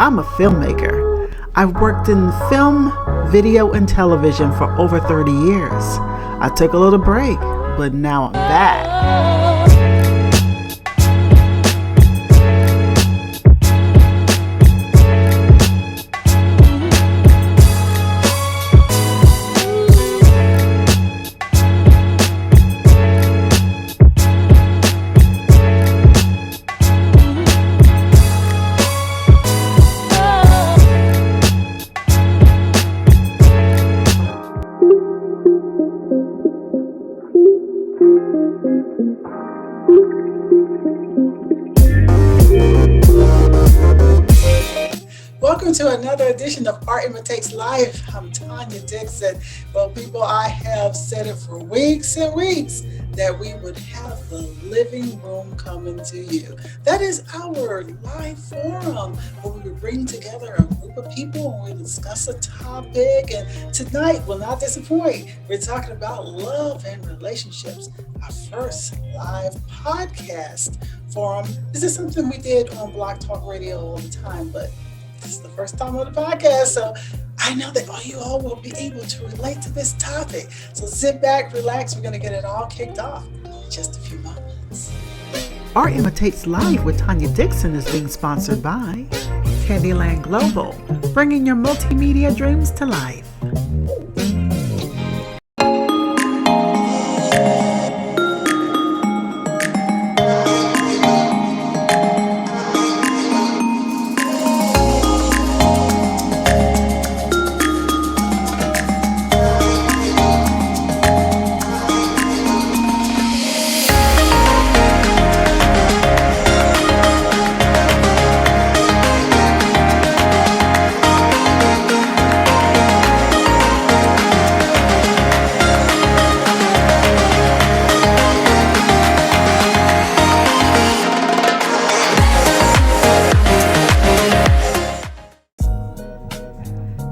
I'm a filmmaker. I've worked in film, video, and television for over 30 years. I took a little break, but now I'm back. Welcome to another edition of Art Imitates Life. I'm Tanya Dixon. Well, people, I have said it for weeks and weeks that we would have the living room coming to you. That is our live forum where we would bring together a group of people and we discuss a topic. And tonight will not disappoint. We're talking about love and relationships. Our first live podcast forum. This is something we did on Blog Talk Radio all the time, but this is the first time on the podcast, so I know that you all will be able to relate to this topic. So sit back, relax. We're going to get it all kicked off in just a few moments. Art Imitates Live with Tanya Dixon is being sponsored by Candyland Global, bringing your multimedia dreams to life.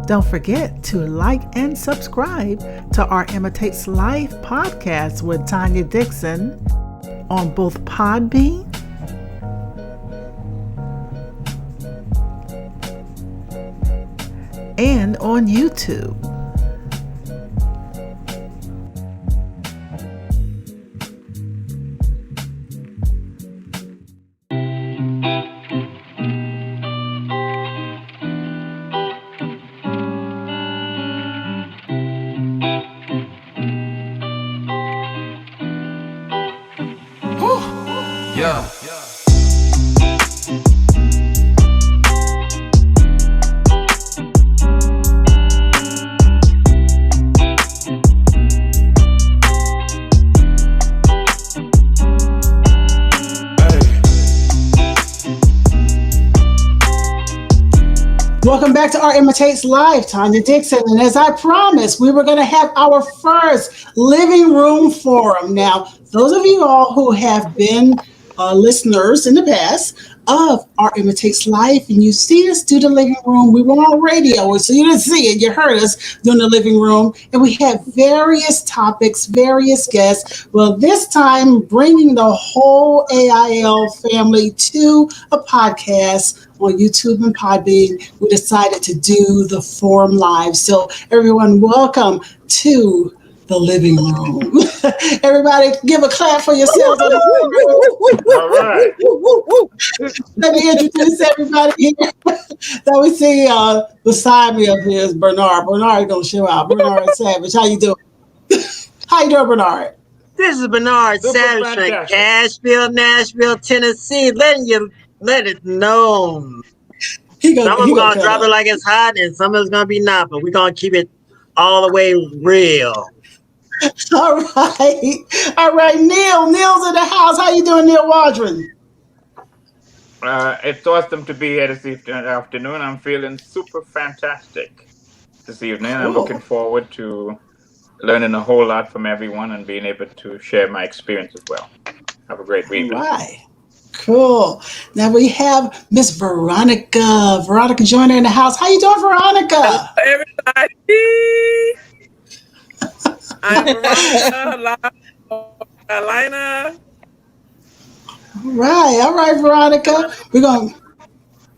Don't forget to like and subscribe to our Imitates Life podcast with Tanya Dixon on both Podbean and on YouTube. Yeah. Welcome back to Art Imitates Live, Tanya Dixon. And as I promised, we were going to have our first living room forum. Now, those of you all who have been listeners in the past of Art Imitates Life, and you see us do the living room, we were on radio, so you didn't see it, you heard us doing the living room, and we had various topics, various guests. Well, this time, bringing the whole AIL family to a podcast on YouTube and Podbean, we decided to do the forum live. So everyone, welcome to the living room. Everybody give a clap for yourselves. All right. Let me introduce everybody here. That we see beside me up here is Bernard. Bernard is going to show out. Bernard Savage. How you doing? How you doing, Bernard? This is Bernard Savage from Cashville, Nashville, Tennessee. Let it know. Someone's going to drop it like it's hot and someone's going to be not, but we're going to keep it all the way real. All right. Neil's in the house. How you doing, Neil Waldron? It's awesome to be here this afternoon. I'm feeling super fantastic this evening. Cool. I'm looking forward to learning a whole lot from everyone and being able to share my experience as well. Have a great week. All right. Cool. Now we have Miss Veronica. Veronica joining in the house. How you doing, Veronica? Hello, everybody. I'm Veronica, live from Carolina. All right, Veronica.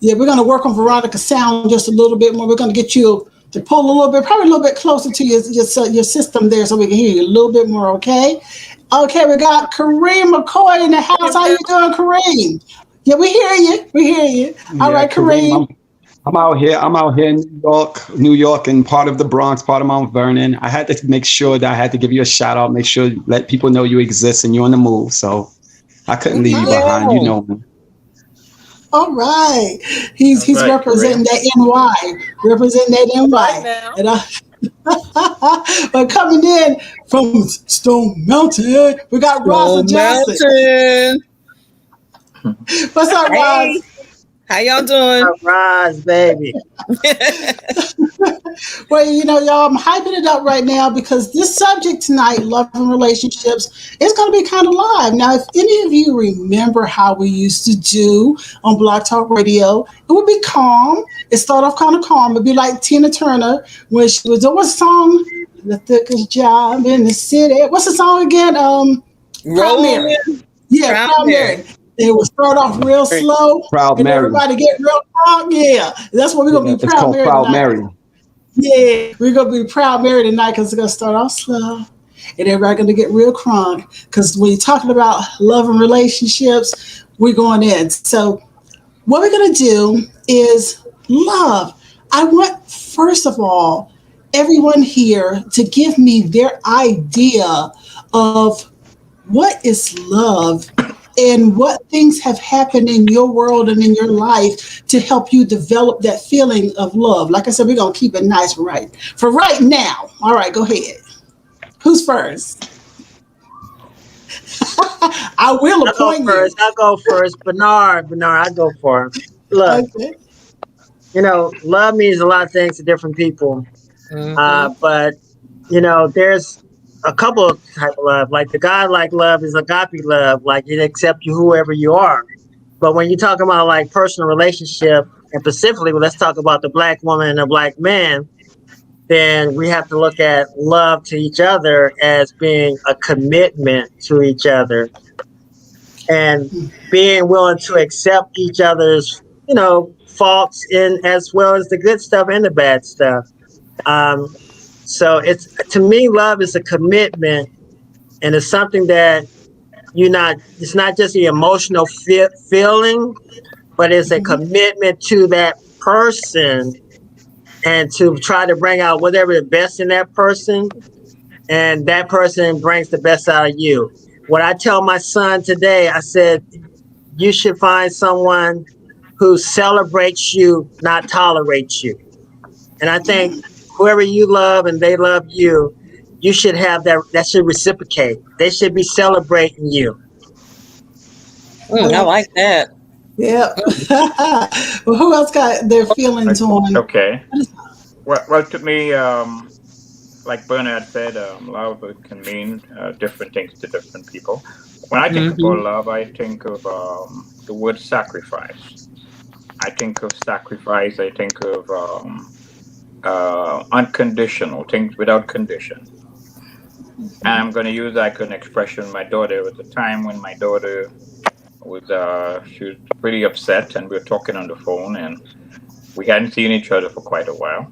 Yeah, we're going to work on Veronica's sound just a little bit more. We're going to get you to pull a little bit, probably a little bit closer to your system there so we can hear you a little bit more, okay? Okay, we got Kareem McCoy in the house. How you doing, Kareem? Yeah, we hear you. We hear you. All Yeah, right, Kareem. I'm out here. I'm out here in New York, and part of the Bronx, part of Mount Vernon. I had to make sure that I had to give you a shout out, make sure let people know you exist and you're on the move. So I couldn't leave you behind. You know me. All right. He's Right, representing Kareem. that NY. Representing that Right NY. now. And but coming in from Stone Mountain, we got Rosa Johnson. Mountain. What's up, Hey, Roz? how y'all doing? Rise, baby. Well, y'all, I'm hyping it up right now because this subject tonight, love and relationships, is going to be kind of live. Now, if any of you remember how we used to do on Blog Talk Radio, it would be calm. It started off kind of calm. It'd be like Tina Turner when she was doing a song, The Thickest Job in the City. What's the song again? Proud Mary. Rolling. Yeah, Proud Proud Mary. It will start off real slow Proud and Mary. everybody get real calm. Yeah, that's what we're going to Yeah, be it's Proud called Mary Proud tonight. Mary. Yeah, we're gonna be Proud Mary tonight because it's gonna start off slow, and everybody gonna get real crunk. Because when you're talking about love and relationships, we're going in. So what we're gonna do is love. I want first of all everyone here to give me their idea of what is love and what things have happened in your world and in your life to help you develop that feeling of love. Like I said, we're going to keep it nice right for right now. All right, go ahead. Who's first? I will appoint you. I'll go first. Bernard, I go for him. Look, Okay. love means a lot of things to different people. Mm-hmm. But there's a couple of type of love. Like the God-like love is agape love, like it accepts you whoever you are. But when you talk about like personal relationship, and specifically, let's talk about the black woman and the black man, then we have to look at love to each other as being a commitment to each other and being willing to accept each other's, faults in as well as the good stuff and the bad stuff. Um, so it's to me, love is a commitment, and it's something that it's not just the emotional feeling, but it's a commitment to that person and to try to bring out whatever the best in that person, and that person brings the best out of you. What I tell my son today, I said, you should find someone who celebrates you, not tolerates you. And I think whoever you love and they love you, you should have that should reciprocate. They should be celebrating you. I like that. Yeah. Well, who else got their feelings on? Okay. Well, to me, like Bernard said, love can mean different things to different people. When I think about Mm-hmm. love, I think of the word sacrifice. I think of sacrifice. I think of unconditional things without condition. And I'm going to use that as an expression. My daughter, there was a time when my daughter she was pretty upset, and we were talking on the phone, and we hadn't seen each other for quite a while.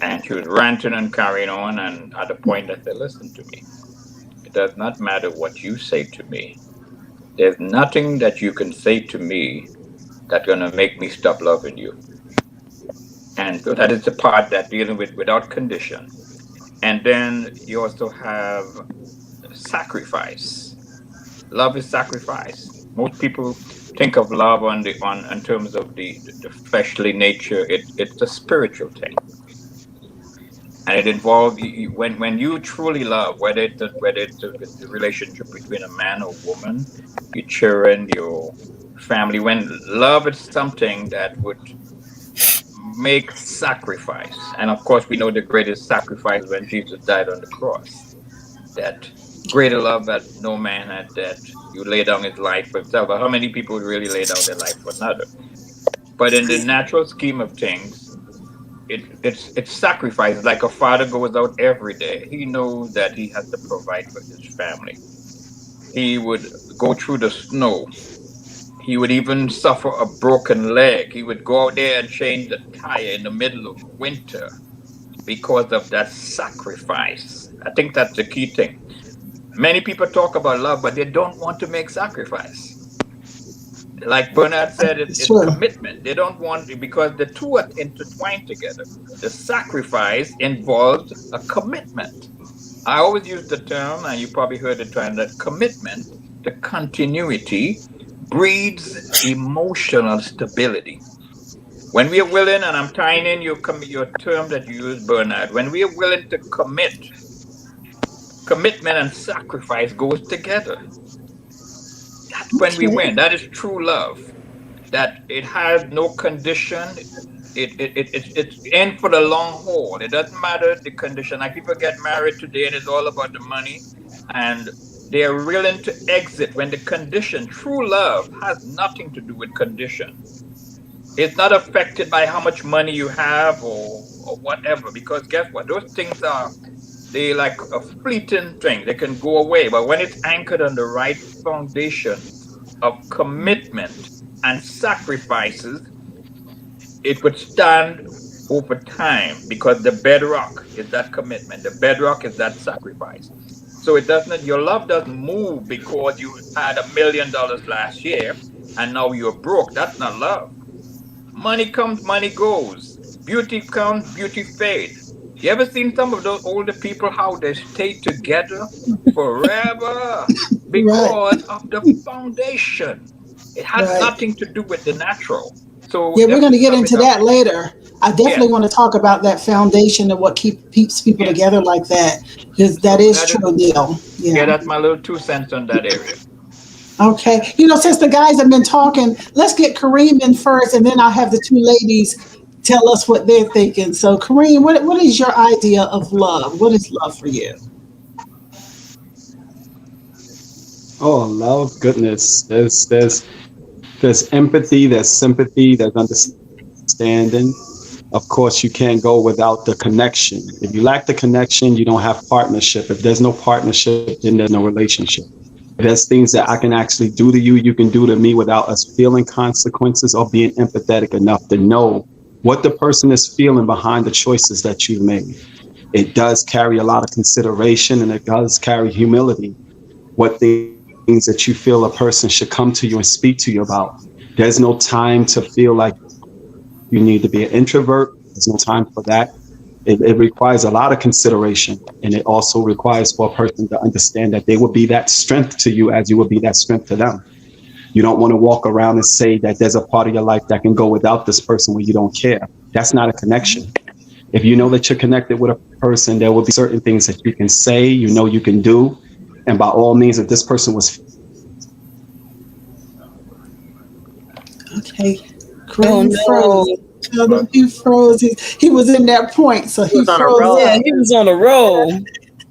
And she was ranting and carrying on, and at a point I said, listen to me. It does not matter what you say to me. There's nothing that you can say to me that's gonna make me stop loving you. And so that is the part that dealing with without condition. And then you also have sacrifice. Love is sacrifice. Most people think of love on in terms of the fleshly nature. It's a spiritual thing, and it involves when you truly love, whether it's the relationship between a man or woman, your children, your family. When love is something that would make sacrifice, and of course we know the greatest sacrifice when Jesus died on the cross. That greater love that no man had, that you lay down his life for himself. But how many people would really lay down their life for another? But in the natural scheme of things, it's sacrifice. Like a father goes out every day. He knows that he has to provide for his family. He would go through the snow. He would even suffer a broken leg. He would go out there and change the tire in the middle of winter because of that sacrifice. I think that's the key thing. Many people talk about love, but they don't want to make sacrifice. Like Bernard said, it's Sure. commitment. They don't want it because the two are intertwined together. The sacrifice involves a commitment. I always use the term, and you probably heard the term, that commitment, the continuity, breeds emotional stability. When we are willing, and I'm tying in your term that you use, Bernard, when we are willing to commit, commitment and sacrifice goes together. That's when we win. That is true love. That it has no condition. It's in for the long haul. It doesn't matter the condition. Like people get married today and it's all about the money, and they're willing to exit when the condition, true love, has nothing to do with condition. It's not affected by how much money you have or whatever. Because guess what? Those things are they like a fleeting thing. They can go away. But when it's anchored on the right foundation of commitment and sacrifices, it would stand over time because the bedrock is that commitment. The bedrock is that sacrifice. So it doesn't, your love doesn't move because you had $1 million last year and now you're broke. That's not love. Money comes, money goes. Beauty comes, beauty fade. You ever seen some of those older people how they stay together forever Right. because of the foundation? It has Right. nothing to do with the natural. So Yeah, we're just going to to get sum it into up, that later. I yeah. definitely want to talk about that foundation and what keeps people Yeah. together like that, because that So is that is true deal. yeah, Yeah. that's my little 2 cents on that area. Okay. Since the guys have been talking, let's get Kareem in first, and then I'll have the two ladies tell us what they're thinking. So, Kareem, what is your idea of love? What is love for you? Oh, love, goodness. There's empathy, there's sympathy, there's understanding. Of course, you can't go without the connection. If you lack the connection, you don't have partnership. If there's no partnership, then there's no relationship. If there's things that I can actually do to you, you can do to me without us feeling consequences or being empathetic enough to know what the person is feeling behind the choices that you've made. It does carry a lot of consideration and it does carry humility. What things that you feel a person should come to you and speak to you about. There's no time to feel like you need to be an introvert. There's no time for that. It requires a lot of consideration. And it also requires for a person to understand that they will be that strength to you as you will be that strength to them. You don't want to walk around and say that there's a part of your life that can go without this person when you don't care. That's not a connection. If you know that you're connected with a person, there will be certain things that you can say, you can do. And by all means, if this person was Okay. Oh Kareem no. froze. He froze. He was in that point, so He he was on a froze roll. Yeah, up. he was on a roll.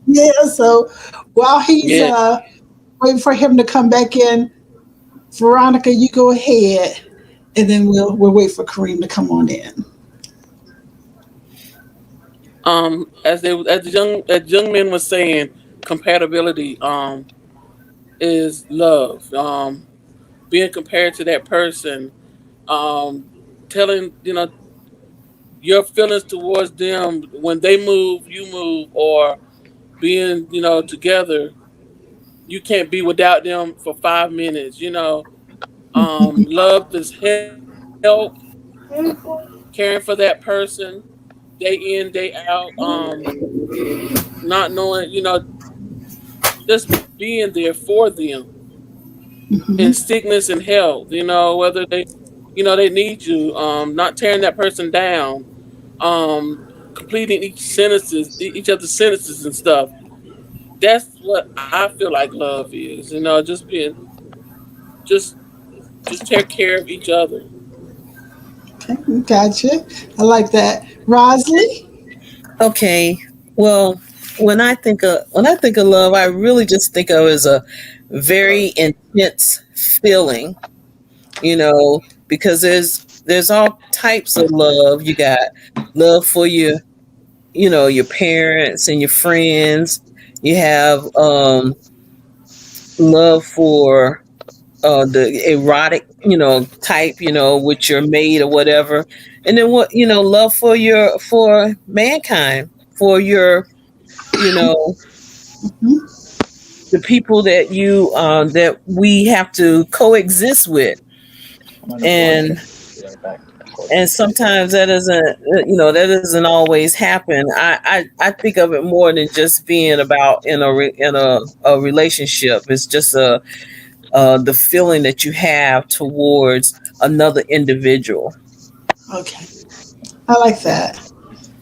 Yeah, so while he's Yeah. waiting for him to come back in, Veronica, you go ahead, and then we'll wait for Kareem to come on in. As young men was saying, compatibility is love. Being compared to that person, um, telling your feelings towards them when they move, you move, or being together. You can't be without them for 5 minutes. Love is help, caring for that person day in, day out. Not knowing, just being there for them in Hmm. sickness and health. Whether they need you. Not tearing that person down. Completing each other's sentences and stuff. That's what I feel like love is. Just being, just take care of each other. Okay, gotcha. I like that. Rosley? Okay. Well, when I think of love, I really just think of it as a very intense feeling, because there's all types of love. You got love for your parents and your friends. You have love for the erotic, type, with your maid or whatever. And then what, love for mankind, for your, you know, the people that that we have to coexist with. And sometimes that doesn't, that doesn't always happen. I think of it more than just being about in a relationship. It's just the feeling that you have towards another individual. Okay, I like that.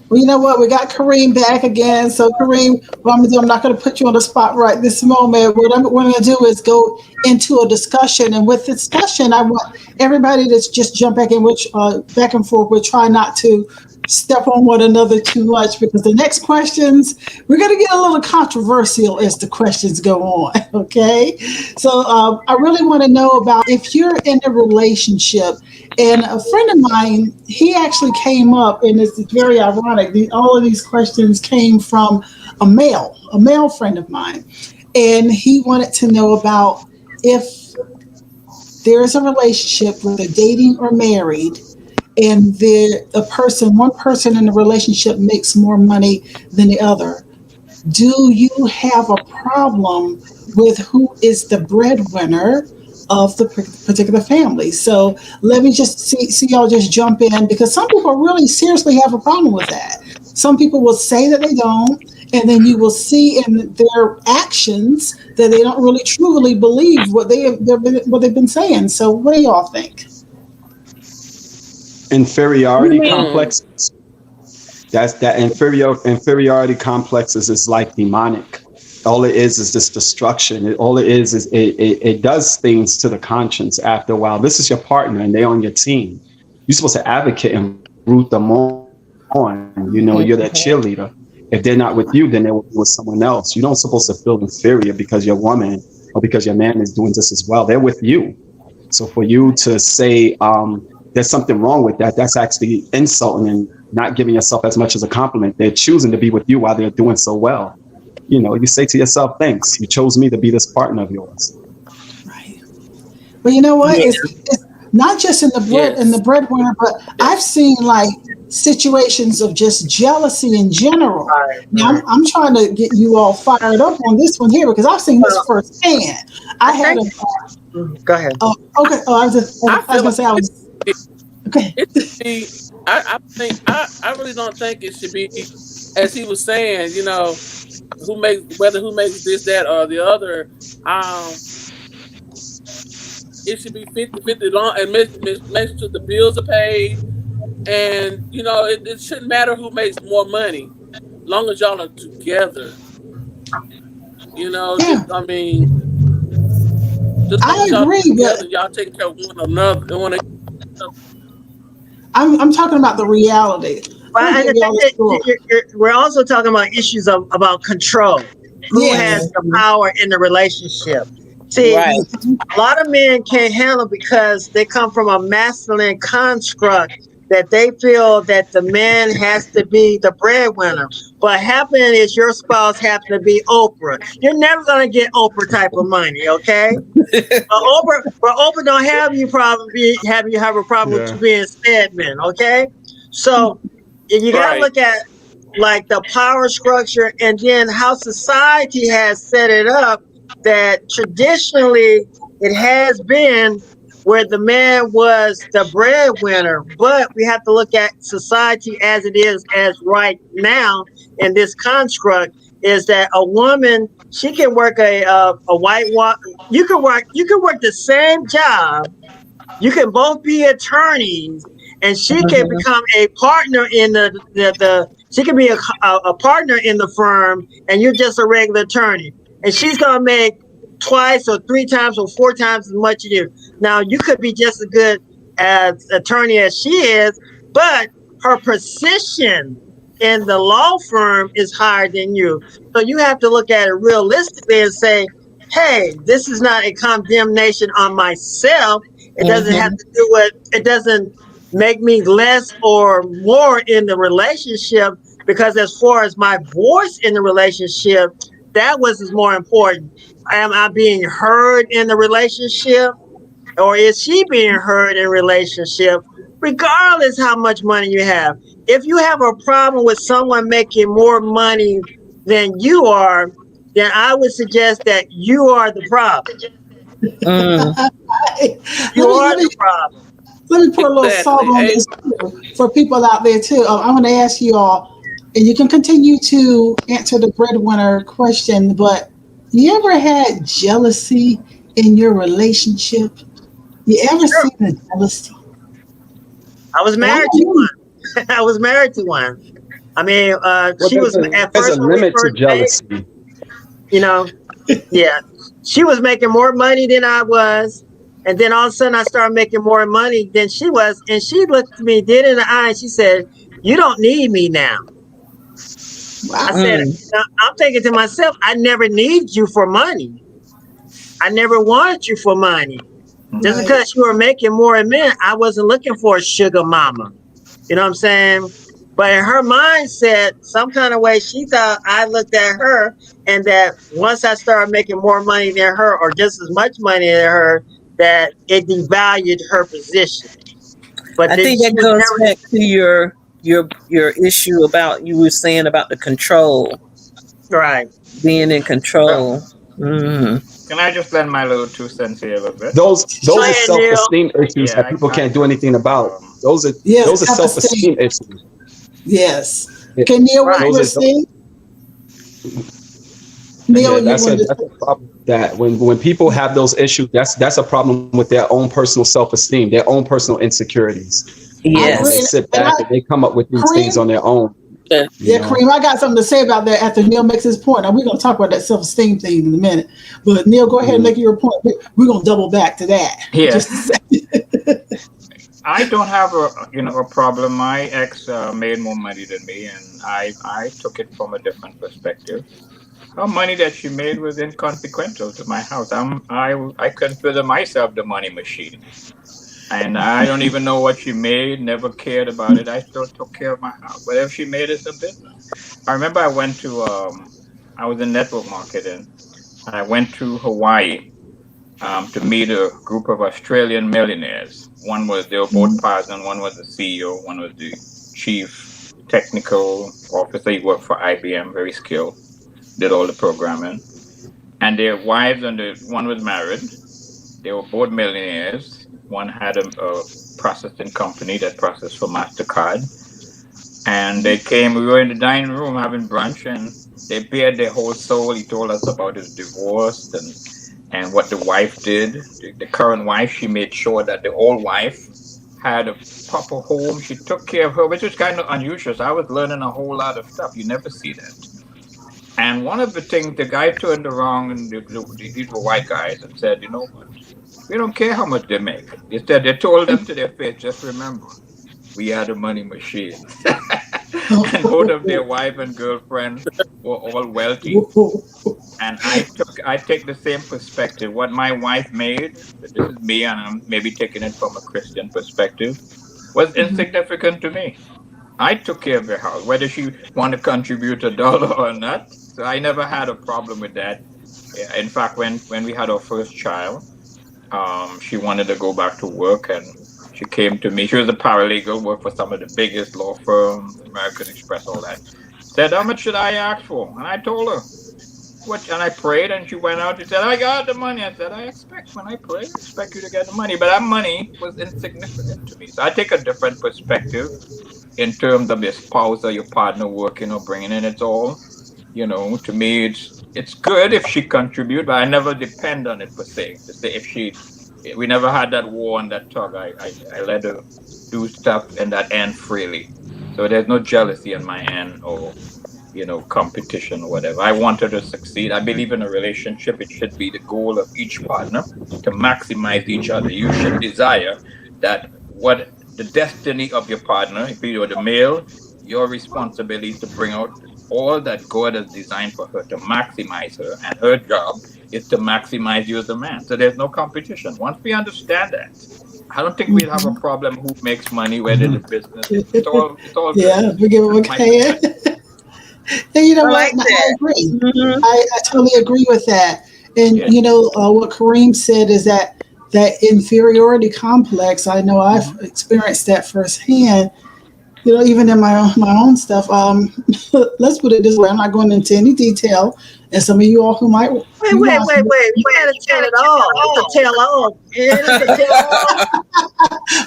Well, you know what? We got Kareem back again. So, Kareem, what I'm going to do, I'm not going to put you on the spot right this moment. What I'm going to do is go into a discussion. And with discussion, I want everybody to just jump back in, which back and forth. We'll try not to step on one another too much because the next questions, we're going to get a little controversial as the questions go on. Okay. So, I really want to know about if you're in a relationship. And a friend of mine, he actually came up, and it's very ironic. All of these questions came from a male friend of mine. And he wanted to know about if there is a relationship, whether dating or married, and one person in the relationship makes more money than the other. Do you have a problem with who is the breadwinner of the particular family? So let me just see y'all just jump in because some people really seriously have a problem with that. Some people will say that they don't, and then you will see in their actions that they don't really truly believe what they've been saying. So what do y'all think? Inferiority You complex. That's that inferiority complexes is like demonic. All it is this destruction. All it is it does things to the conscience after a while. This is your partner and they're on your team. You're supposed to advocate and root them on. You're their cheerleader. If they're not with you, then they're with someone else. You don't supposed to feel inferior because your woman or because your man is doing this as well. They're with you. So for you to say there's something wrong with that, that's actually insulting and not giving yourself as much as a compliment. They're choosing to be with you while they're doing so well. You say to yourself, thanks, you chose me to be this partner of yours. Right. But you know what? Yeah. It's not just in the Yes. breadwinner, but I've Yes. seen like situations of just jealousy in general. Now Right. I'm trying to get you all fired up on this one here because I've seen this Well, firsthand. I I had think. a Go ahead. oh, okay. Oh, I I was feel gonna like say I was okay. it should be. I think I really don't think it should be, as he was saying. Who makes this, that, or the other. Um, it should be 50-50 long and make sure the bills are paid. And it shouldn't matter who makes more money, long as y'all are together. Yeah, I mean, just long I as y'all agree, together, but y'all taking care of one another and one another. I'm talking about the reality. Well, I'm gonna and give the thing y'all a that story. we're also talking about issues about control. Who has Yes. the power in the relationship? See, Right. a lot of men can't handle because they come from a masculine construct that they feel that the man has to be the breadwinner. But happen is your spouse happen to be Oprah. You're never gonna get Oprah type of money, okay? But Oprah don't have you have a problem with Yeah. you being Stedman, okay? So you got to Right. look at like the power structure and then how society has set it up that traditionally it has been where the man was the breadwinner, but we have to look at society as it is as right now in this construct is that a woman she can work a white you can work the same job, you can both be attorneys, and she can Mhm. become a partner in the she can be a partner in the firm, and you're just a regular attorney, and she's gonna make twice or three times or four times as much as you. Now you could be just as good as attorney as she is, but her position in the law firm is higher than you. So you have to look at it realistically and say, hey, this is not a condemnation on myself. It doesn't have Mhm. to do with, it doesn't make me less or more in the relationship because as far as my voice in the relationship, that was more important. Am I being heard in the relationship? or is she being heard in relationship, regardless how much money you have? If you have a problem with someone making more money than you are, then I would suggest that you are the problem. Mm. You are the problem. let me put a little salt Exactly. on this too, for people out there too. I'm going to ask you all, and you can continue to answer the breadwinner question, but you ever had jealousy in your relationship? You ever Sure. seen a jealousy? I was And I married to know one. I was married to one. I mean, Well, she was at there's a first when we limit to first met, jealousy. you know, yeah, she was making more money than I was. And then all of a sudden I started making more money than she was. And she looked me dead in the eye and she said, "You don't need me now." I wow. said, Mm. I'm thinking to myself, I never need you for money. I never wanted you for money. Just Right. because you were making more than me, I wasn't looking for a sugar mama. You know what I'm saying? But in her mindset, some kind of way, she thought I looked at her and that once I started making more money than her or just as much money than her, that it devalued her position. But I then think she that was goes never back to your issue about you were saying about the control, right. being in Well, control. Mm. can I just lend my little 2 cents here a little bit? Go Those are ahead, Neil. self-esteem issues Yeah, that people I can't do just anything about. Yes, Those are self esteem. self-esteem issues. Yes. Yeah, Okay, Neil, what you Right. were those are saying? Neil, yeah, you wanted to that's a problem. That when people have those issues, that's a problem with their own personal self-esteem, their own personal insecurities. I And they agree. Yes. sit And back and they come up with these things on Kareem, their own. Yeah. You yeah, know. Kareem, I got something to say about that after Neil makes his point. Now, we're going to talk about that self esteem thing in a minute. But Neil, go ahead and Mhm. make your point. We're going to double back to that yeah. just a second. I don't have a problem. My ex made more money than me, and I took it from a different perspective. Her money that she made was inconsequential to my house. I consider myself the money machine, and I don't even know what she made. Never cared about it. I still took care of my house. Whatever she made is a business. I remember I was in network marketing, and I went to Hawaii to meet a group of Australian millionaires. They were both partners. One was the CEO, one was the chief technical officer. He worked for IBM, very skilled, did all the programming. And their wives one was married. They were both millionaires. One had a processing company that processed for MasterCard. And we were in the dining room having brunch, and they bared their whole soul. He told us about his divorce and what the wife did. The current wife, she made sure that the old wife had a proper home. She took care of her, which was kind of unusual. So I was learning a whole lot of stuff. You never see that. And one of the things, the guy turned around, and these were white guys, and said, "You know what? We don't care how much they make." They told them to their face, "Just remember, we are the money machine." And both of their wife and girlfriend were all wealthy. And I take the same perspective. What my wife made, this is me, and I'm maybe taking it from a Christian perspective, was insignificant to me. I took care of her house, whether she want to contribute a dollar or not. So I never had a problem with that. Yeah, in fact, when we had our first child, she wanted to go back to work, and she came to me. She was a paralegal, worked for some of the biggest law firms, American Express, all that. Said, "How much should I ask for?" And I told her what, and I prayed, and she went out. She said, "I got the money." I said, "I expect when I pray, I expect you to get the money," but that money was insignificant to me. So I take a different perspective in terms of your spouse or your partner working or bringing in. It's all, to me, it's good if she contribute, but I never depend on it per se. To say if she, we never had that war and that tug. I let her do stuff and that end freely. So there's no jealousy on my end or competition or whatever. I want her to succeed. I believe in a relationship, it should be the goal of each partner to maximize each other. You should desire that what the destiny of your partner, if you're the male, your responsibility is to bring out all that God has designed for her to maximize her, and her job is to maximize you as a man. So there's no competition. Once we understand that, I don't think we'll have a problem who makes money, whether the business. It's all good. Yeah, forgive me, That's my okay. perspective. And you know I what? like I that. agree. Hmm. I totally agree with that. And Yeah. what Kareem said is that that inferiority complex. I know I've Mhm. experienced that firsthand. Even in my own stuff. Let's put it this way: I'm not going into any detail, and some of you all who might Wait, be wait, wait, watching. wait. You gotta tell it all. It's a tell all. It is a tell all.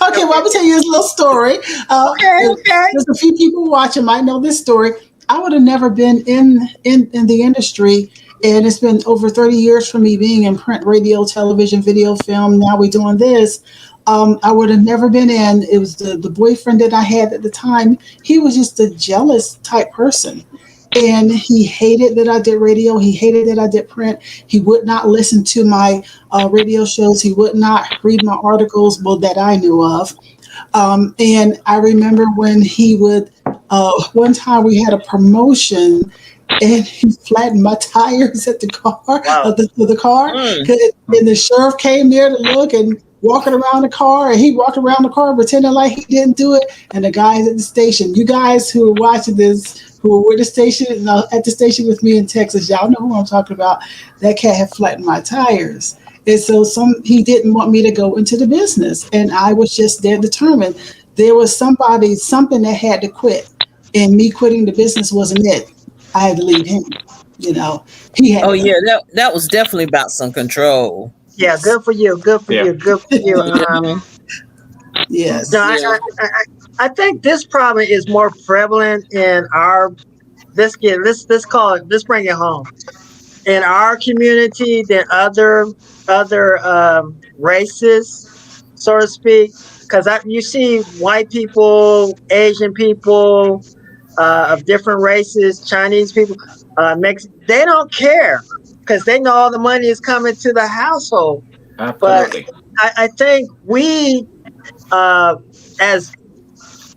Okay, well, I'm gonna tell you this little story. Okay, okay. There's a few people watching might know this story. I would have never been in the industry, and it's been over 30 years for me being in print, radio, television, video, film. Now we're doing this. I would have never been in. It was the boyfriend that I had at the time. He was just a jealous type person. And he hated that I did radio. He hated that I did print. He would not listen to my radio shows. He would not read my articles, well, that I knew of. And I remember when he would, one time we had a promotion and he flattened my tires at the car, Wow. the car. Mm. And the sheriff came there to look and walking around the car, and he walked around the car pretending like he didn't do it. And the guys at the station, you guys who are watching this, who were with the station, at the station with me in Texas, y'all know who I'm talking about. That cat had flattened my tires. And so he didn't want me to go into the business. And I was just there determined. There was something that had to quit. And me quitting the business wasn't it. I had to leave him. You know, he had Oh to yeah, go. that was definitely about some control. Yeah, Yes. good for you. Good for Yeah. you. Good for you. Hmm. No, Yes. Yeah. I think this problem is more prevalent in our. Let's call it. Let's bring it home in our community than other races, so to speak. Because you see white people, Asian people, of different races, Chinese people, they don't care because they know all the money is coming to the household. But Absolutely. I think we, uh, as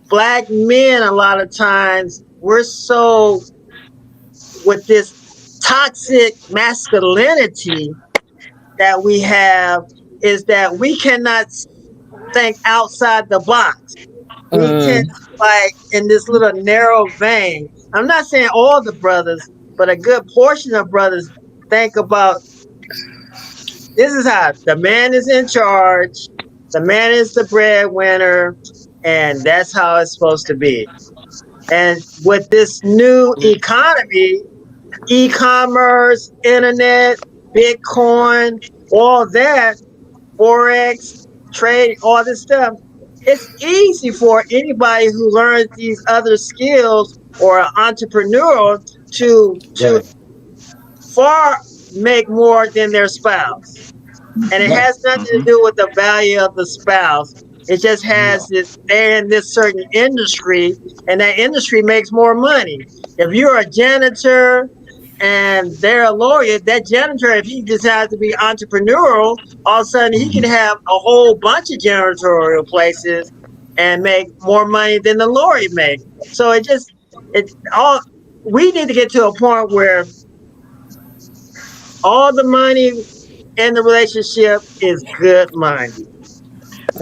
black men, a lot of times we're so with this toxic masculinity that we have is that we cannot think outside the box. We tend Mm, to like in this little narrow vein. I'm not saying all the brothers, but a good portion of brothers think about this is how the man is in charge, the man is the breadwinner, and that's how it's supposed to be. And with this new economy, e-commerce, internet, Bitcoin, all that, forex, trade, all this stuff. It's easy for anybody who learns these other skills or an entrepreneur to Right. far make more than their spouse. And it Right. has nothing to Hmm. do with the value of the spouse. It just has No. this they're in this certain industry and that industry makes more money. If you're a janitor and they're a lawyer, that janitor, if he decides to be entrepreneurial, all of a sudden he can Mhm. have a whole bunch of janitorial places and make more money than the lawyer makes. So it all we need to get to a point where all the money in the relationship is good money.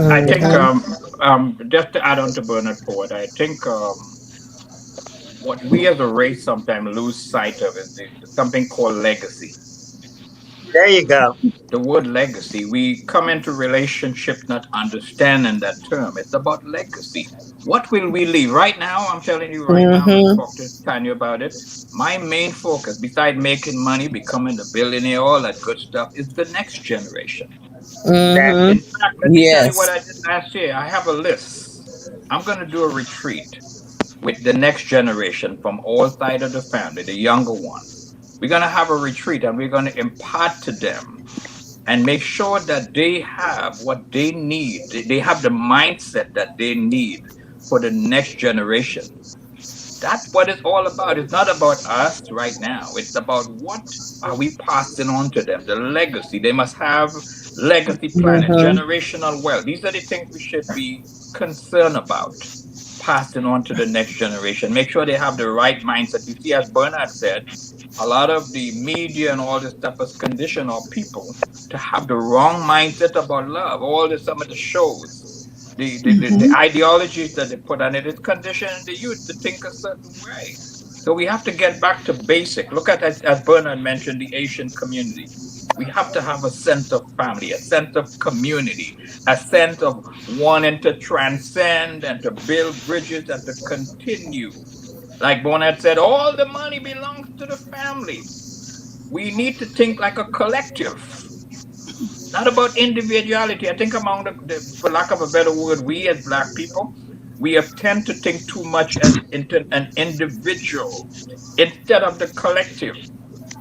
I think mhm, just to add on to Bernard Ford, I think what we as a race sometimes lose sight of is something called legacy. There you go. The word legacy, we come into relationship not understanding that term. It's about legacy. What will we leave? Right now, I'm telling you right now, I mhm, spoke to Tanya about it. My main focus, besides making money, becoming a billionaire, all that good stuff, is the next generation. Exactly. mhm. In fact, let me tell you what Yes. I did last year. I have a list. I'm going to do a retreat with the next generation from all sides of the family, the younger ones. We're going to have a retreat and we're going to impart to them and make sure that they have what they need. They have the mindset that they need for the next generation. That's what it's all about. It's not about us right now. It's about what are we passing on to them, the legacy. They must have legacy planning, Mhm, generational wealth. These are the things we should be concerned about passing on to the next generation. Make sure they have the right mindset. You see, as Bernard said, a lot of the media and all this stuff has conditioned our people to have the wrong mindset about love. All the some of the shows, the ideologies that they put on it is conditioning the youth to think a certain way. So we have to get back to basic. Look at as Bernard mentioned, the Asian community. We have to have a sense of family, a sense of community, a sense of wanting to transcend and to build bridges and to continue. Like Bonnet said, all the money belongs to the family. We need to think like a collective, not about individuality. I think among for lack of a better word, we as Black people, we have tend to think too much as into an individual instead of the collective.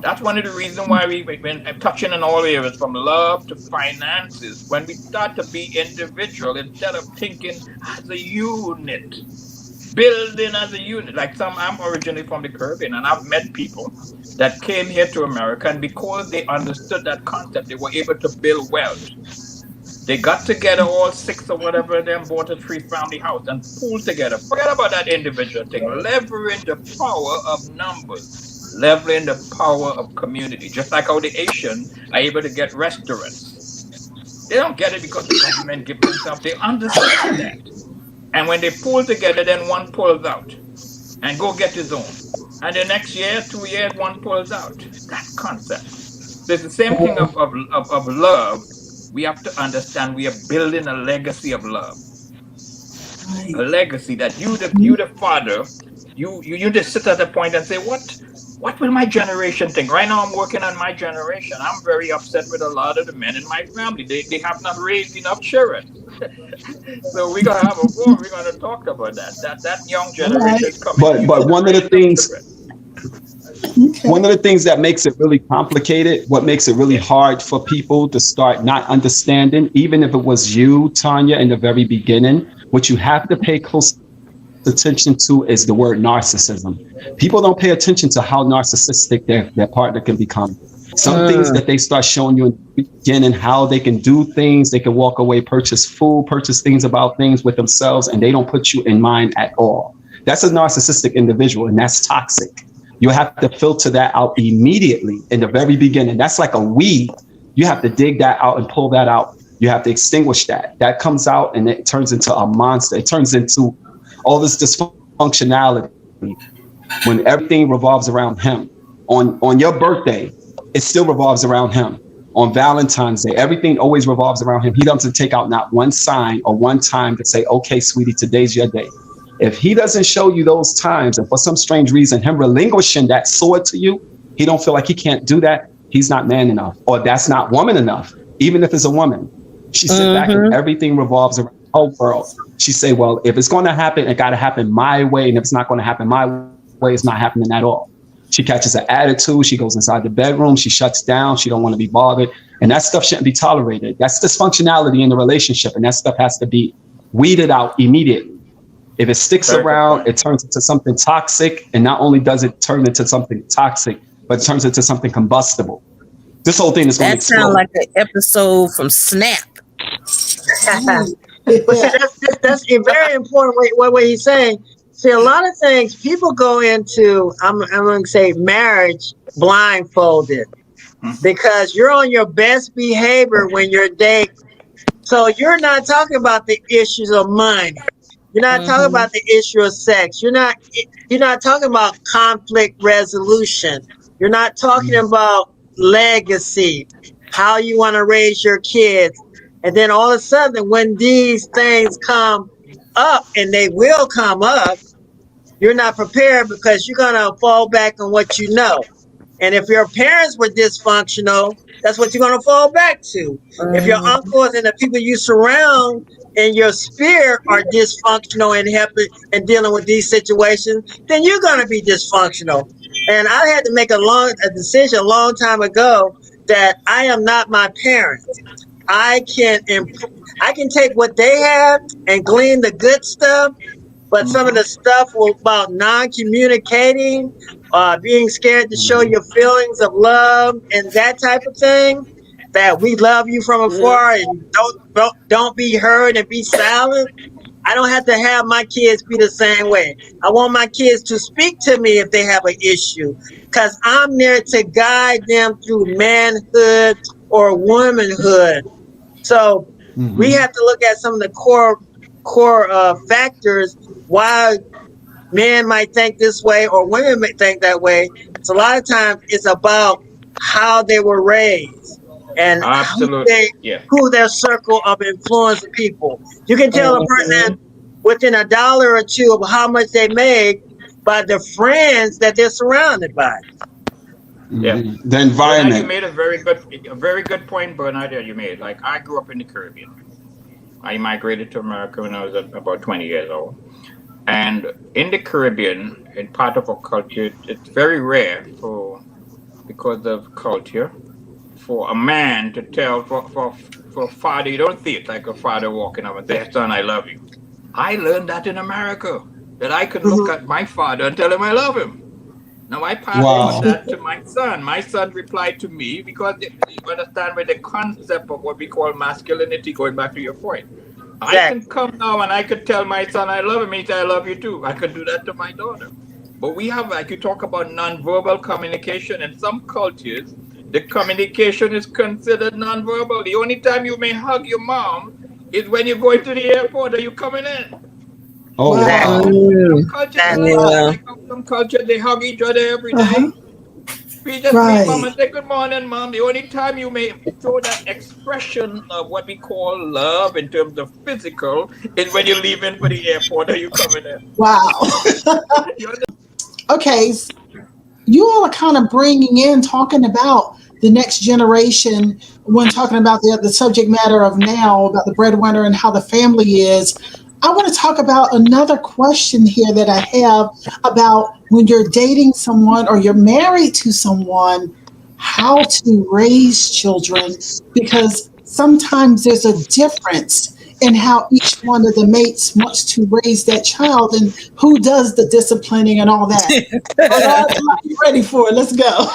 That's one of the reasons why when I'm touching on all areas from love to finances, when we start to be individual instead of thinking as a unit, building as a unit. Like I'm originally from the Caribbean, and I've met people that came here to America, and because they understood that concept, they were able to build wealth. They got together, all six or whatever of them, bought a three-family house and pooled together. Forget about that individual thing. Leveraging the power of numbers, leveraging the power of community. Just like how the Asian are able to get restaurants. They don't get it because the government give them something. They understand that. And when they pull together, then one pulls out and go get his own. And the next year, 2 years, one pulls out. That concept. So it's the same thing of love. We have to understand we are building a legacy of love. A legacy that you the father, you just sit at a point and say, what will my generation think? Right now I'm working on my generation. I'm very upset with a lot of the men in my family. They have not raised enough children. So we're gonna have a forum, we're gonna talk about that. That young All right. generation is coming. You But need to one of the raise enough things children. one Okay. of the things that makes it really complicated, what makes it really hard for people to start not understanding, even if it was you, Tanya, in the very beginning, what you have to pay close attention to is the word narcissism. People don't pay attention to how narcissistic their partner can become. Some things that they start showing you in the beginning, how they can do things, they can walk away, purchase food, purchase things about things with themselves, and they don't put you in mind at all. That's a narcissistic individual, and that's toxic. You have to filter that out immediately in the very beginning. That's like a weed. You have to dig that out and pull that out. You have to extinguish that. That comes out and it turns into a monster. It turns into all this dysfunctionality when everything revolves around him. On your birthday, it still revolves around him. On Valentine's Day, everything always revolves around him. He doesn't take out not one sign or one time to say, okay, sweetie, today's your day. If he doesn't show you those times, and for some strange reason, him relinquishing that sword to you, he don't feel like he can't do that, he's not man enough, or that's not woman enough. Even if it's a woman, she sit back and everything revolves around her world. She say, well, if it's going to happen, it got to happen my way, and if it's not going to happen my way, it's not happening at all. She catches an attitude. She goes inside the bedroom. She shuts down. She don't want to be bothered, and that stuff shouldn't be tolerated. That's dysfunctionality in the relationship, and that stuff has to be weeded out immediately. If it sticks Very good around, point. it turns into something toxic. And not only does it turn into something toxic, but it turns into something combustible. This whole thing is going to That sounds explode. like an episode from Snap. But see, that's a very important what he's saying. See, a lot of things people go into, I'm going to say marriage blindfolded because you're on your best behavior when you're dating. So you're not talking about the issues of money. You're not talking about the issue of sex. You're not talking about conflict resolution. You're not talking about legacy, how you want to raise your kids. And then all of a sudden, when these things come up, and they will come up, you're not prepared because you're going to fall back on what you know. And if your parents were dysfunctional, that's what you're going to fall back to. If your uncles and the people you surround in your sphere are dysfunctional and helping and dealing with these situations, then you're going to be dysfunctional. And I had to make a decision a long time ago that I am not my parents. I can I can take what they have and glean the good stuff, but some of the stuff about non-communicating, being scared to show your feelings of love and that type of thing, that we love you from afar and don't be heard and be silent. I don't have to have my kids be the same way. I want my kids to speak to me if they have an issue, because I'm there to guide them through manhood or womanhood. So we have to look at some of the core factors why men might think this way or women may think that way. So a lot of times it's about how they were raised. and Absolutely. Yeah. who their circle of influence of people. You can tell a person within a dollar or two of how much they make by the friends that they're surrounded by. Yeah. The You know, you environment. made a very good point, Bernard, that you made. Like, I grew up in the Caribbean. I migrated to America when I was about 20 years old. And in the Caribbean, in part of our culture, it's very rare because of culture, for a man to tell for a father, you don't see it like a father walking up and say, "Son, I love you." I learned that in America, that I could look at my father and tell him I love him. Now I passed on Wow. that to my son. My son replied to me because you understand with the concept of what we call masculinity, going back to your point. I can Exactly. come now and I could tell my son I love him. He say I love you too. I could do that to my daughter. But we have, like you talk about nonverbal communication, in some cultures, the communication is considered nonverbal. The only time you may hug your mom is when you're going to the airport or you coming in. Oh Exactly. wow. Some cultures are Exactly. like that. Right. Like some cultures they hug each other every Uh-huh. day. We just meet mom Right. and say good morning, mom. The only time you may show that expression of what we call love in terms of physical is when you're leaving for the airport or you coming in. Wow. You Okay. You all are kind of bringing in talking about the next generation when talking about the subject matter of now about the breadwinner and how the family is. I want to talk about another question here that I have about when you're dating someone or you're married to someone, how to raise children, because sometimes there's a difference in how each one of the mates wants to raise that child and who does the disciplining and all that. Bernard, are you ready for it? Let's go.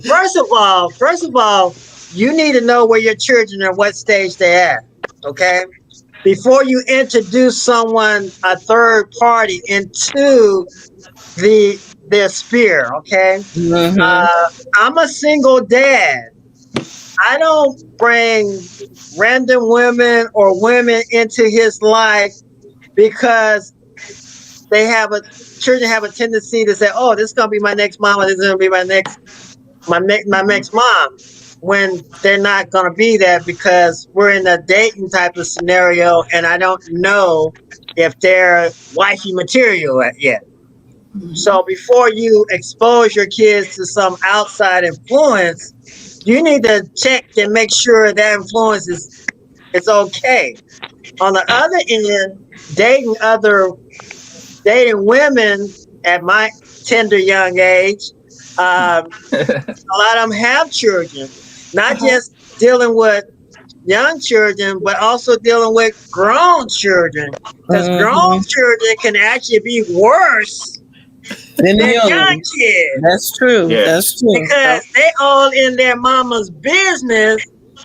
First of all, you need to know where your children are, what stage they're at. Okay, before you introduce someone, a third party, into the their sphere. Okay, I'm a single dad. I don't bring random women or women into his life because they have a children have a tendency to say, "Oh, this is gonna be my next mom, or this is gonna be my next mom," when they're not gonna be that because we're in a dating type of scenario, and I don't know if they're wifey material yet. So before you expose your kids to some outside influence, you need to check and make sure that influence is okay. On the other end, dating other dating women at my tender young age, a lot of them have children, not Uh-huh. just dealing with young children, but also dealing with grown children. Because grown children can actually be worse than Then young young. kids That's true. Yeah. That's true. because they all in their mama's business,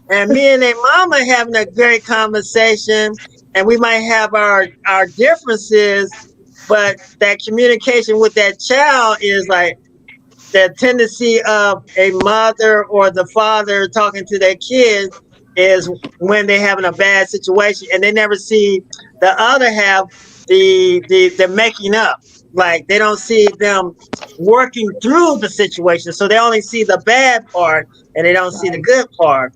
and me and their mama having a great conversation, and we might have our differences, but that communication with that child is like the tendency of a mother or the father talking to their kids is when they're having a bad situation and they never see the other half, the making up. Like they don't see them working through the situation. So they only see the bad part and they don't see the Right. good part.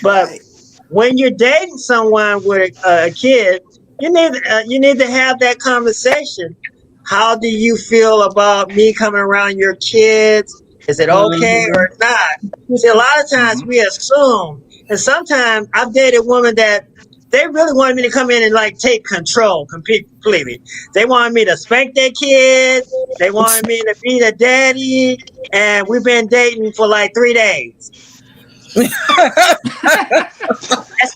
But Right. when you're dating someone with a kid, you need to have that conversation. How do you feel about me coming around your kids? Is it okay or not? See, a lot of times Hmm. we assume, and sometimes I've dated women that they really wanted me to come in and like take control completely. They wanted me to spank their kid. They wanted me to be the daddy, and we've been dating for like 3 days. That's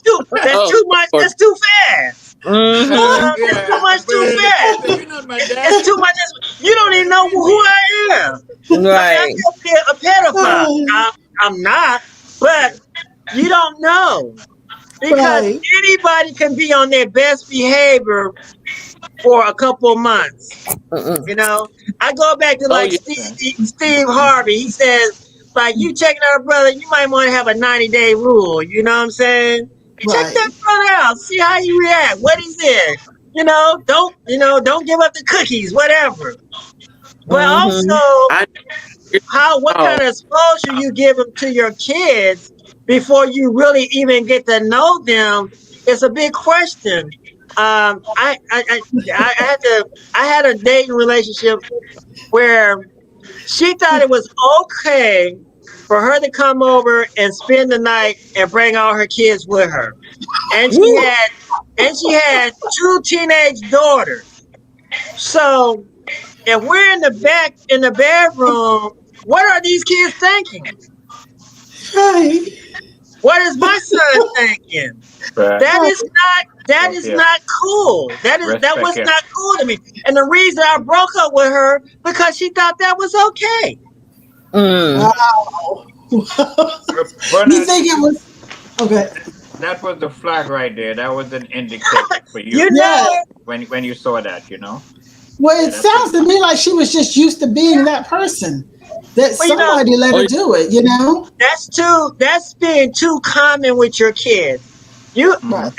Oh too much. Lord. That's too fast. That's too Yeah. much. Too But the kid fast. said, "You're not my It's daddy. too much. You don't You're even the know who baby." I am. I mean, I Right. could be a pedophile. I'm not, but you don't know because Right. anybody can be on their best behavior for a couple of months. Mm-mm. You know, I go back to Oh like yeah. Yeah. Steve Harvey. He says, like, you checking out a brother, you might want to have a 90-day rule. You know what I'm saying? Check Right. that brother out. See how he react. What he said. Don't give up the cookies, whatever. But also, what kind of exposure you give them to your kids before you really even get to know them is a big question. I had a dating relationship where she thought it was okay for her to come over and spend the night and bring all her kids with her. And she had 2 teenage daughters. So if we're in the bedroom, what are these kids thinking? Right. What is my son thinking? Right. That is not cool. That was not cool to me. And the reason I broke up with her because she thought that was okay. Wow. You think it was okay? That was the flag right there. That was an indicator for you. You know, when you saw that, you know. Well, it sounds to me like she was just used to being that person. That somebody let her do it, you know? That's being too common with your kids. You don't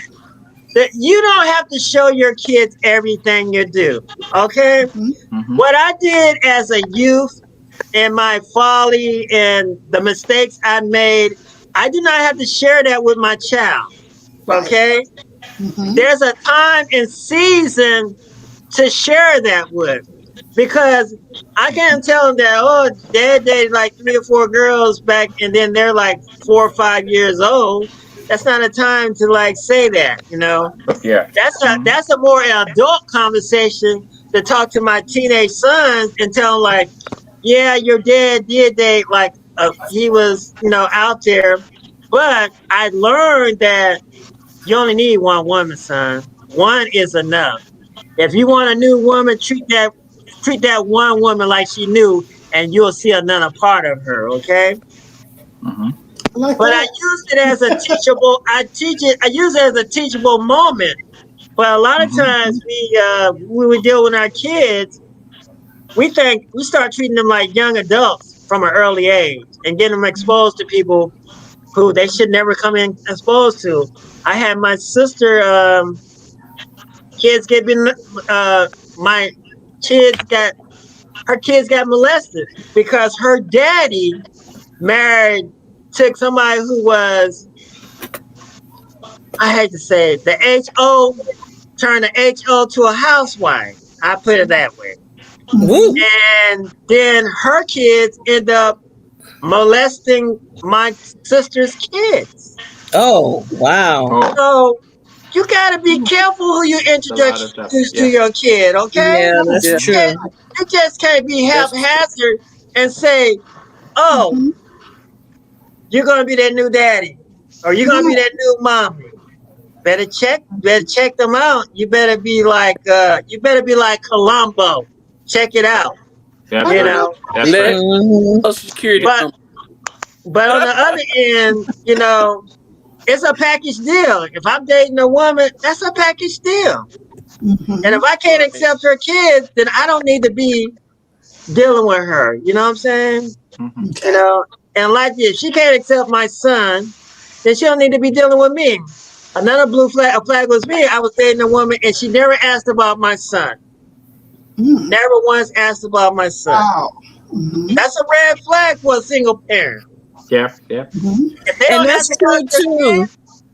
have to show your kids everything you do. Okay? What I did as a youth and my folly and the mistakes I made, I do not have to share that with my child. Okay? There's a time and season to share that with. Because I can't tell them that, dad dated like 3 or 4 girls back and then they're like 4 or 5 years old. That's not a time to like say that, you know. Yeah. That's a more adult conversation to talk to my teenage sons and tell them like, yeah, your dad did date like he was, out there. But I learned that you only need one woman, son. One is enough. If you want a new woman, treat that one woman like she knew, and you'll see another part of her. Okay. Like but that. I use it as a teachable. I use it as a teachable moment. But a lot of times we deal with our kids. We start treating them like young adults from an early age and getting them exposed to people who they should never come in exposed to. I had my sister kids my kids got molested because her daddy took somebody who was, I hate to say it, the HO, turned the HO to a housewife. I put it that way. And then her kids end up molesting my sister's kids. Oh, wow. So you got to be careful who you introduce to your kid, okay? Yeah, that's true. You just can't be haphazard and say, oh, you're going to be that new daddy or you're going to be that new mommy. Better check them out. You better be like Columbo. Check it out. That's you right. know. That's right. Social Security. But on the other end, it's a package deal. If I'm dating a woman, that's a package deal. And if I can't accept her kids, then I don't need to be dealing with her. You know what I'm saying? And like if she can't accept my son, then she don't need to be dealing with me. Another a flag was me. I was dating a woman and she never asked about my son. Never once asked about my son. Wow. That's a red flag for a single parent. Yeah. If they and that's true too.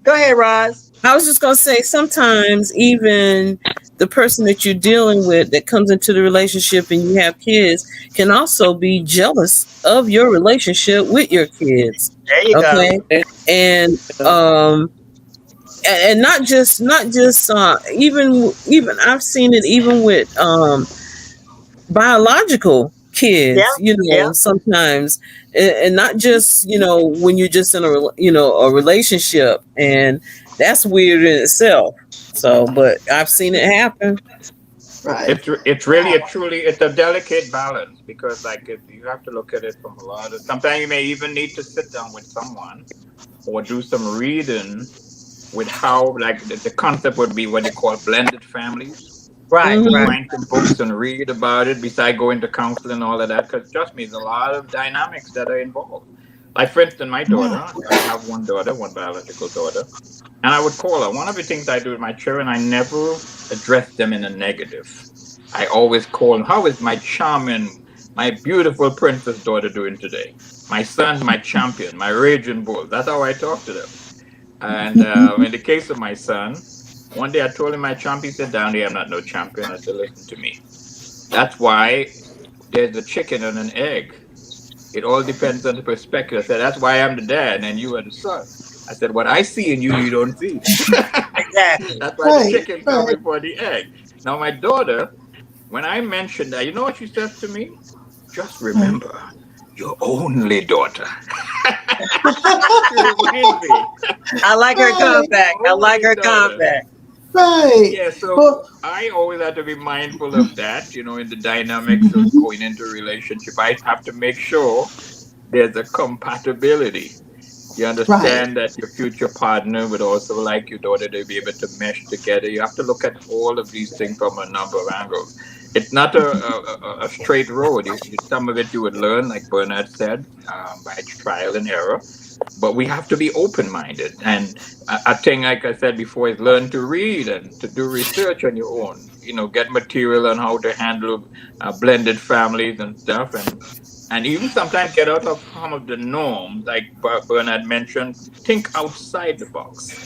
Go ahead, Roz. I was just going to say, sometimes even the person that you're dealing with that comes into the relationship and you have kids can also be jealous of your relationship with your kids. There you go. And not just even I've seen it even with biological kids, sometimes, and not just when you're just in a relationship, and that's weird in itself. So, but I've seen it happen. Right. It's really it's a delicate balance, because you have to look at it from a lot of. Sometimes you may even need to sit down with someone or do some reading with how the concept would be what they call blended families. Right. Find some books and read about it beside going to counseling and all of that, because trust me, there's a lot of dynamics that are involved. Like, for instance, my daughter, I have one biological daughter, and I would call her. One of the things I do with my children, I never address them in a negative. I always call them, how is my charming my beautiful princess daughter doing today? My son, my champion, my raging bull. That's how I talk to them. And in the case of my son, one day I told him my champion. He said, "Down there, I'm not no champion." I said, "Listen to me. That's why there's a chicken and an egg. It all depends on the perspective." I said, "That's why I'm the dad and you are the son." I said, "What I see in you, you don't see." Exactly. That's why the chicken come before the egg. Now, my daughter, when I mentioned that, you know what she says to me? "Just remember, your only daughter." She reminds me. I like her comeback. I like her comeback. Right. Yeah, so Well, I always have to be mindful of that, in the dynamics of going into a relationship. I have to make sure there's a compatibility. You right. understand that your future partner would also like your daughter to be able to mesh together. You have to look at all of these things from a number of angles. It's not a straight road. Some of it you would learn, like Bernard said, by trial and error. But we have to be open minded. And a thing, like I said before, is learn to read and to do research on your own. Get material on how to handle blended families and stuff. And even sometimes get out of some of the norms, like Bernard mentioned, think outside the box.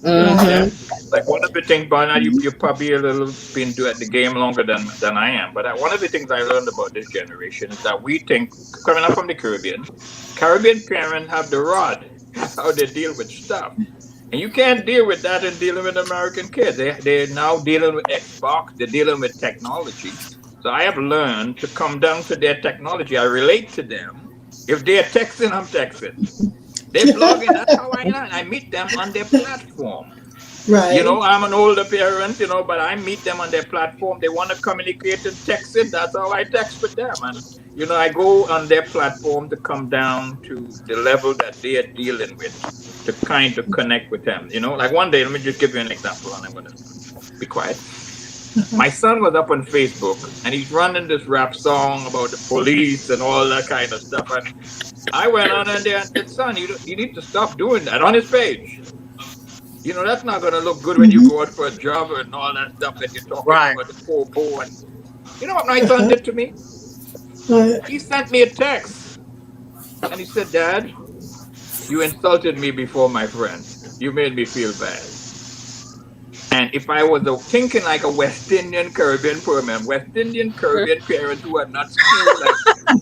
You Mm-hmm. understand? Like one of the things, Bernard, you probably a little been at the game longer than I am. But one of the things I learned about this generation is that we think, coming up from the Caribbean parents have the rod. That's how they deal with stuff. And you can't deal with that in dealing with American kids. They're now dealing with Xbox, they're dealing with technology. So I have learned to come down to their technology. I relate to them. If they're texting, I'm texting. They're blogging, that's how I learn. I meet them on their platform. Right. I'm an older parent, but I meet them on their platform. They want to communicate and text it. That's how I text with them. And, I go on their platform to come down to the level that they are dealing with to kind of connect with them. Like one day, let me just give you an example and I'm going to be quiet. My son was up on Facebook and he's running this rap song about the police and all that kind of stuff. And I went on in there and said, "Son, you need to stop doing that on his page. That's not going to look good when you go out for a job and all that stuff that you're talking Right. about the po. And you know what my son did to me? He sent me a text and he said, "Dad, you insulted me before my friends. You made me feel bad." And if I was thinking like a West Indian Caribbean person, West Indian Caribbean parents who are not schooled, like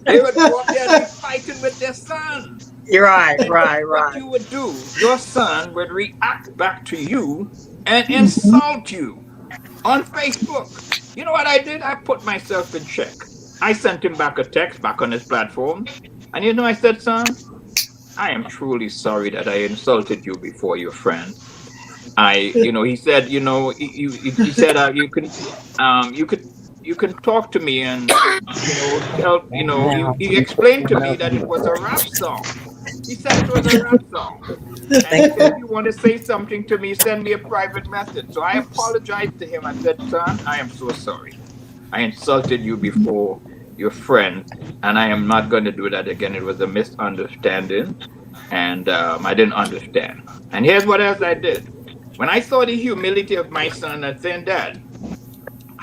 they would go up there and be fighting with their son. You're right. And guess Right. what Right. you would do? Your son would react back to you and insult you on Facebook. You know what I did? I put myself in check. I sent him back a text back on his platform. And I said, "Son, I am truly sorry that I insulted you before your friends. He said, he said, you can talk to me and, tell, he explained to me that it was a rap song. He said it was a rap song. And he said, if you want to say something to me, send me a private message." So I apologized to him. I said, "Son, I am so sorry. I insulted you before your friend, and I am not going to do that again. It was a misunderstanding, and I didn't understand." And here's what else I did. When I saw the humility of my son and saying, "Dad,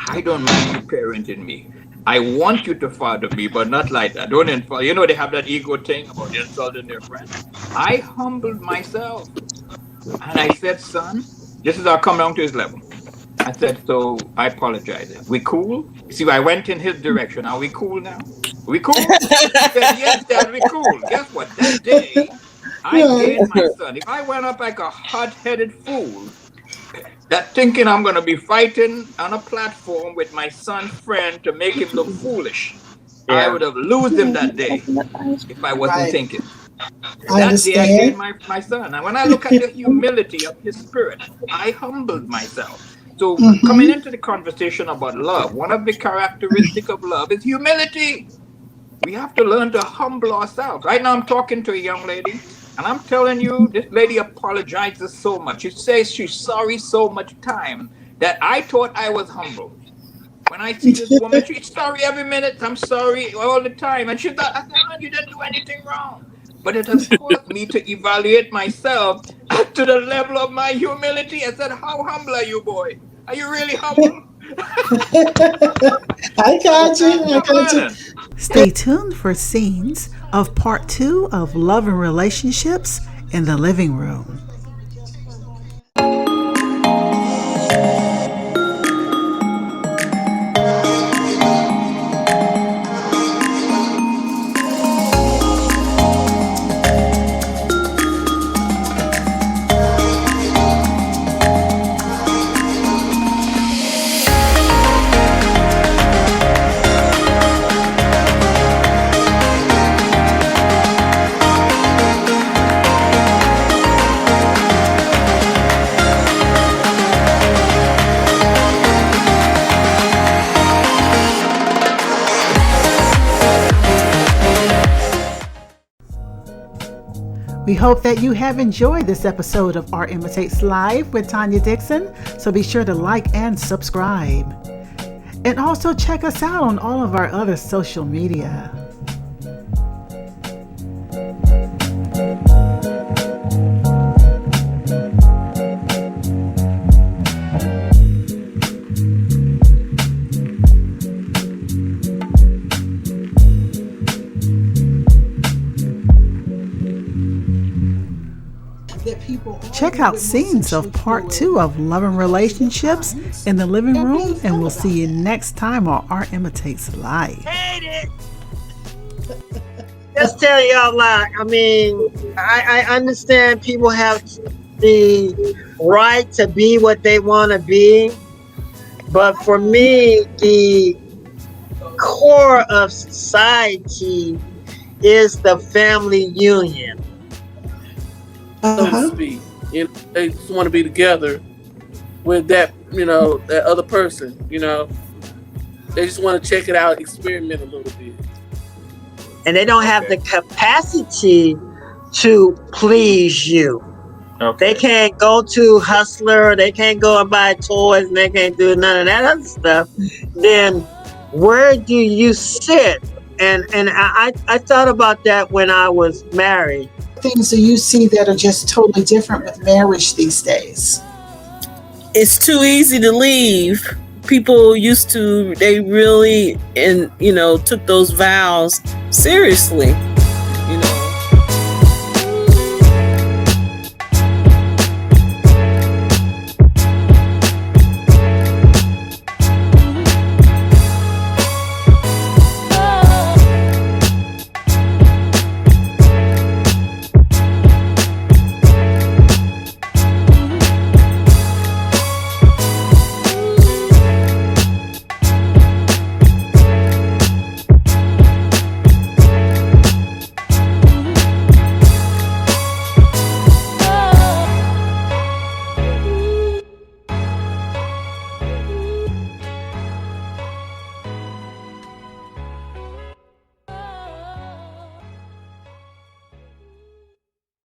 I don't mind you parenting me. I want you to father me, but not like that. Don't insult." They have that ego thing about insulting their friend. I humbled myself and I said, "Son, this is how I come down to his level." I said, "So I apologize. We cool?" See, I went in his direction. Are we cool now? We cool? He said, "Yes, Dad, we cool." Guess what? That day, I Right. gained my son. If I went up like a hot-headed fool, that thinking I'm going to be fighting on a platform with my son's friend to make him look foolish, I Yeah. would have lost him that day if I wasn't Right. thinking. I That day I understand. gained my son. And when I look at the humility of his spirit, I humbled myself. So coming into the conversation about love, one of the characteristics of love is humility. We have to learn to humble ourselves. Right now I'm talking to a young lady, and I'm telling you, this lady apologizes so much. She says she's sorry so much time that I thought I was humble. When I see this woman, she's sorry every minute. I'm sorry all the time. And she's like, I said, "Man, you didn't do anything wrong." But it has caused me to evaluate myself to the level of my humility. I said, "How humble are you, boy? Are you really humble?" I got you. I I'm got you. learning. Stay tuned for scenes of part 2 of Love and Relationships in the Living Room. We hope that you have enjoyed this episode of Art Imitates Live with Tanya Dixon, so be sure to like and subscribe. And also check us out on all of our other social media. Check out scenes of part 2 of Love and Relationships in the Living Room, and we'll see you next time on Art Imitates Live. Hate it. Just tell y'all, like, I mean, I understand people have the right to be what they want to be, but for me, the core of society is the family union. So to speak. You know, they just want to be together with that, that other person, They just want to check it out, experiment a little bit. And they don't have the capacity to please you. Okay. They can't go to Hustler, they can't go and buy toys, and they can't do none of that other stuff. Then where do you sit? And I thought about that when I was married. Things that you see that are just totally different with marriage these days? It's too easy to leave. People they really, took those vows seriously.